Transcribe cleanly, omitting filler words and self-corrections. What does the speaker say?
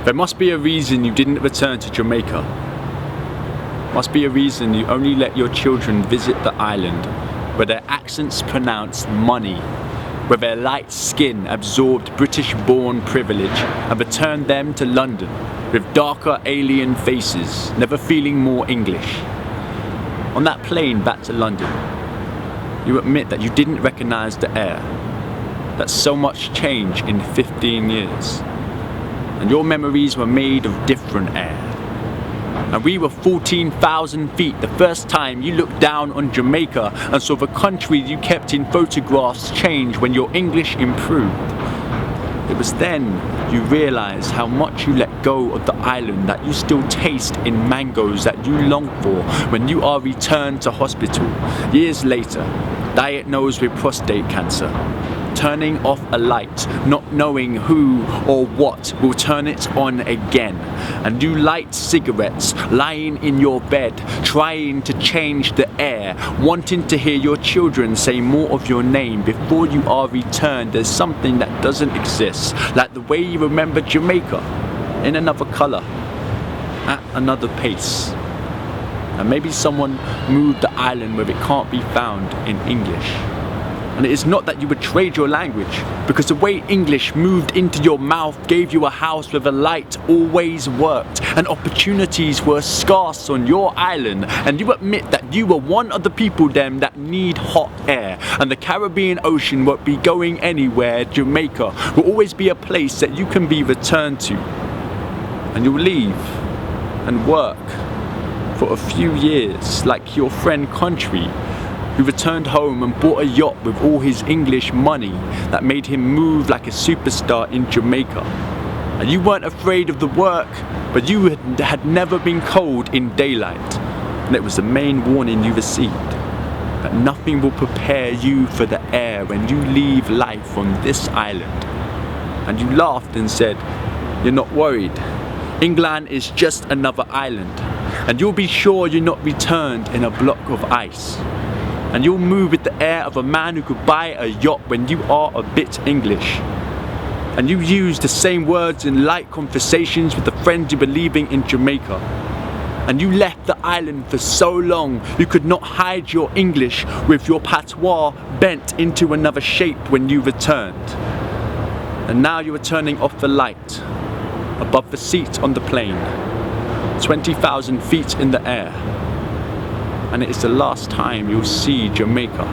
There must be a reason you didn't return to Jamaica. Must be a reason you only let your children visit the island, where their accents pronounced money, where their light skin absorbed British-born privilege and returned them to London with darker alien faces, never feeling more English. On that plane back to London, you admit that you didn't recognize the air, that so much changed in 15 years, and your memories were made of different air. And we were 14,000 feet the first time you looked down on Jamaica and saw the country you kept in photographs change when your English improved. It was then you realized how much you let go of the island that you still taste in mangoes that you long for when you are returned to hospital years later, diagnosed with prostate cancer. Turning off a light, not knowing who or what will turn it on again. And you light cigarettes, lying in your bed, trying to change the air, wanting to hear your children say more of your name before you are returned as something that doesn't exist, like the way you remember Jamaica, in another colour, at another pace. And maybe someone moved the island where it can't be found in English. And it is not that you betrayed your language, because the way English moved into your mouth gave you a house where the light always worked and opportunities were scarce on your island, and you admit that you were one of the people them that need hot air, and the Caribbean Ocean won't be going anywhere. Jamaica will always be a place that you can be returned to, and you'll leave and work for a few years like your friend Country, who returned home and bought a yacht with all his English money that made him move like a superstar in Jamaica. And you weren't afraid of the work, but you had never been cold in daylight. And it was the main warning you received, that nothing will prepare you for the air when you leave life on this island. And you laughed and said, "You're not worried. England is just another island, and you'll be sure you're not returned in a block of ice. And you'll move with the air of a man who could buy a yacht when you are a bit English." And you use the same words in light conversations with the friends you were leaving in Jamaica. And you left the island for so long you could not hide your English with your patois bent into another shape when you returned. And now you are turning off the light above the seat on the plane, 20,000 feet in the air. And it is the last time you'll see Jamaica.